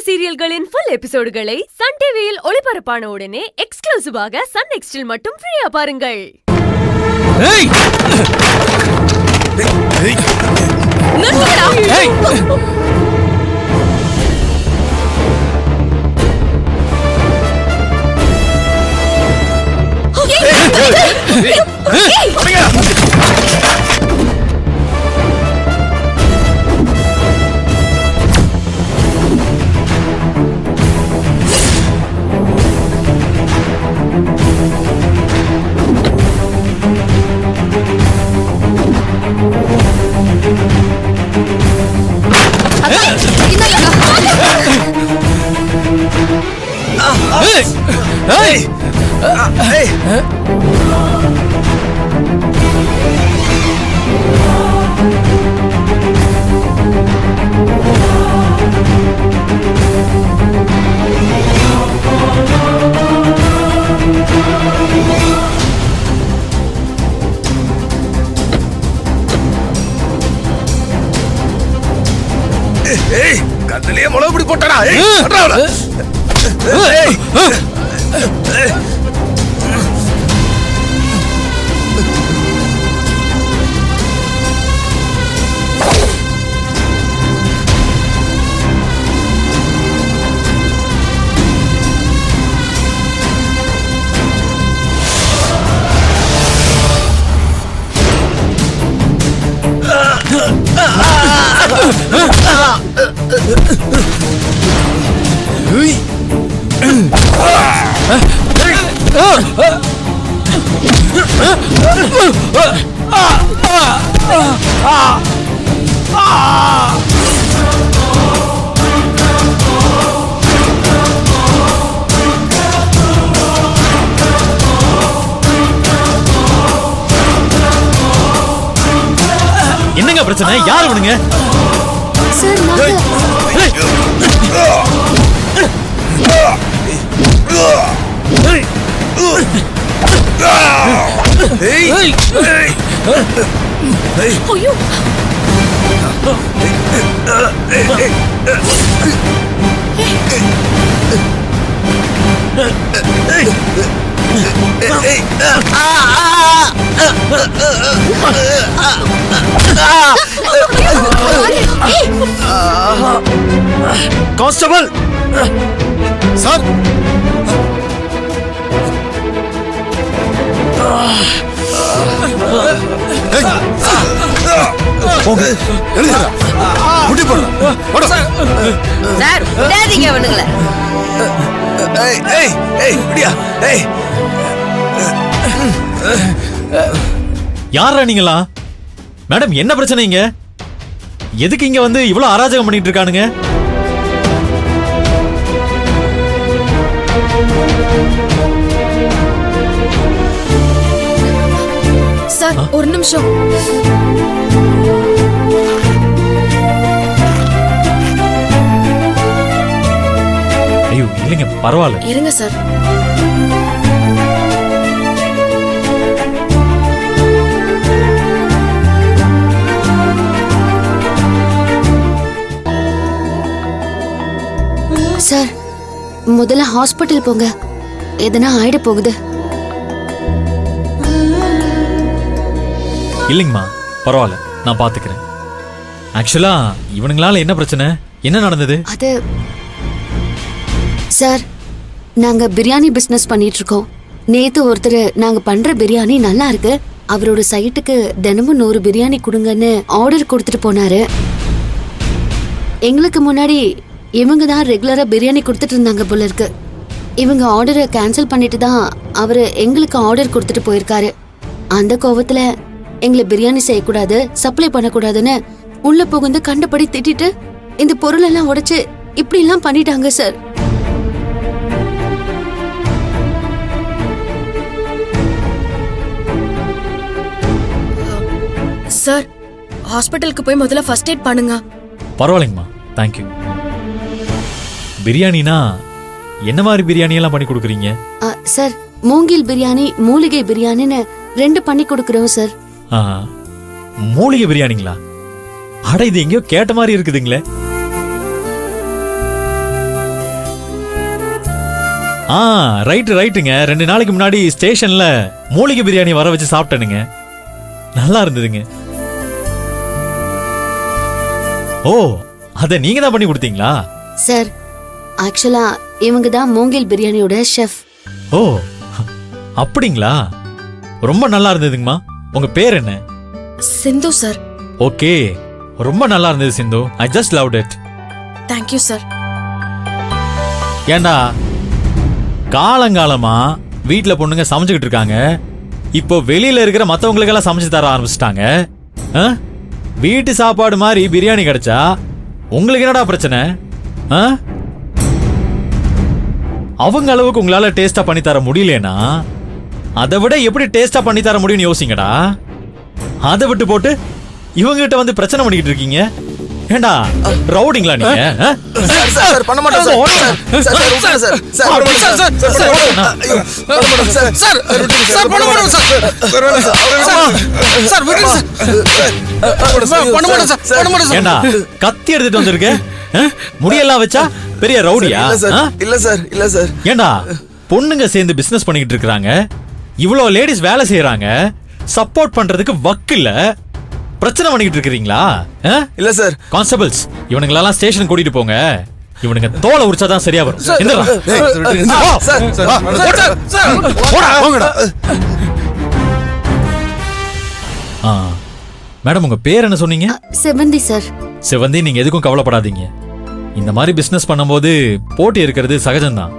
சீரியல்களின் full எபிசோடுகளை Sun டிவியில் ஒளிபரப்பான உடனே எக்ஸ்க்ளூசிவாக சன் நெக்ஸ்டில் மட்டும் ஃப்ரீயா பாருங்கள். கண்ணிலேயே முளை பிடி போட்டா. என்னங்க பிரச்சனை? யார் விடுங்க சார்? கான்ஸ்டபிள் சார், யாரா நீங்களா? மேடம், என்ன பிரச்சனைங்க? எதுக்கு இங்க வந்து இவ்வளவு அராஜகம் பண்ணிட்டு இருக்கானுங்க? சார், ஒரு நிமிஷம். ஐயோ இல்லைங்க, பரவாயில்ல. இருங்க சார். சார், முதல்ல ஹாஸ்பிட்டல் போங்க. எதனா ஆயிட போகுது. இல்லைங்கம்மா, பரவாயில்ல, நான் பாத்துக்கிறேன். ஆக்சுவலா இவனுங்களால என்ன பிரச்சனை? என்ன நடந்தது? அது சார், நாங்க பிரியாணி பிசினஸ் பண்ணிட்டு இருக்கோம். நேத்து ஒருத்தர் நாங்க பண்ற பிரியாணி நல்லா இருக்கு, அவரோட சைட்டுக்கு தினமும் 100 பிரியாணி கொடுங்கன்னு ஆர்டர் கொடுத்துட்டு போனாரு. எங்களுக்கு முன்னாடி இவங்க தான் ரெகுலரா பிரியாணி கொடுத்துட்டு இருந்தாங்க போல இருக்கு. இவங்க ஆர்டரை கேன்சல் பண்ணிட்டு தான் அவரு எங்களுக்கு ஆர்டர் கொடுத்துட்டு போயிருக்காரு. அந்த கோவத்துல எங்களை பிரியாணி செய்யக்கூடாது, சப்ளை பண்ணக்கூடாதுன்னு உள்ள புகுந்து கண்டபடி திட்டிட்டு இந்த பொருள் எல்லாம் உடைச்சு இப்படி எல்லாம் பண்ணிட்டாங்க சார். சார், ஹாஸ்பிட்டலுக்கு போய் முதல்ல ஃபர்ஸ்ட் எய்ட் பண்ணுங்க. பரவாயில்லைங்கம்மா, தேங்க்யூ. பிரியாணினா என்ன மாதிரி பிரியாணி எல்லாம் பண்ணி கொடுக்குறீங்க? சார், மூங்கில் பிரியாணி, மூலிகை பிரியாணின்னு 2 பண்ணி கொடுக்குறோம் சார். மூலிகை பிரியாணிங்களா? அட, இது எங்கேயோ கேட்ட மாதிரி இருக்குதுங்களே. ஆ ரைட்டுங்க 2 நாளைக்கு முன்னாடி ஸ்டேஷன்ல மூலிகை பிரியாணி வர வச்சு சாப்பிட்டேனுங்க. நல்லா இருந்ததுங்க. ஓ அத நீங்க தான் பண்ணி கொடுத்தீங்களா? சார் ஆக்சுவலா இவங்க தான் மூங்கில் பிரியாணியோட ஷெஃப். ஓ அப்படிங்களா? ரொம்ப நல்லா இருந்ததுங்கம்மா. உங்க பேர் என்ன? சிந்து சார். ஓகே, ரொம்ப நல்லா இருந்தது Sindhu. I just loved it. Thank you sir. ஏண்டா காலங்காலமா வீட்ல பொண்ணுங்க சமைச்சுக்கிட்டு இருக்காங்க, இப்போ வெளியில இருக்கிற மத்தவங்களுக்கெல்லாம் சமைச்சு தர ஆரம்பிச்சிட்டாங்க. வீட்டு சாப்பாடு மாதிரி பிரியாணி கிடைச்சா உங்களுக்கு என்னடா பிரச்சனை? அவங்க அளவுக்கு உங்களால டேஸ்டா பண்ணி தர முடியலனா அதை விட எப்படி டேஸ்டா பண்ணி தர முடியும்னு யோசிங்கடா. அதை விட்டு போட்டு இவங்க கிட்ட வந்து பிரச்சனை பண்ணிக்கிட்டு இருக்கீங்க. ஏண்டா ரவுடிங்களா நீங்க? சார் பண்ண மாட்டேன் sir. Sir sir sir sir பண்ண மாட்டேன் சார். சார் பண்ண மாட்டேன் சார். சார் விடுங்க சார். பண்ண மாட்டேன் சார். பண்ண மாட்டேன் சார். ஏண்டா கத்தி எடுத்துட்டு வந்திருக்க? முடியெல்லாம் வச்சா பெரிய ரவுடியா? இல்ல சார் இல்ல சார். ஏண்டா பொண்ணுங்க சேர்ந்து பிசினஸ் பண்ணிக்கிட்டு இருக்காங்க, இவ்வளோ லேடிஸ் வேலை செய்யறாங்க, சப்போர்ட் பண்றதுக்கு வக்கு இல்ல, பிரச்சனை பண்ணிக்கிட்டு இருக்கீங்களா? இல்ல சார். கான்ஸ்டபிள்ஸ் இவனுங்களெல்லாம் ஸ்டேஷன் கூட்டிட்டு போங்க. இவனுங்க தோலை உரிச்சாதான் சரியா வரும். மேடம் உங்க பேர் என்ன சொன்னீங்க? செவந்தி சார். செவந்தி, நீங்க எதுக்கும் கவலைப்படாதீங்க. இந்த மாதிரி பிசினஸ் பண்ணும்போது போட்டி இருக்கிறது சகஜம்தான்.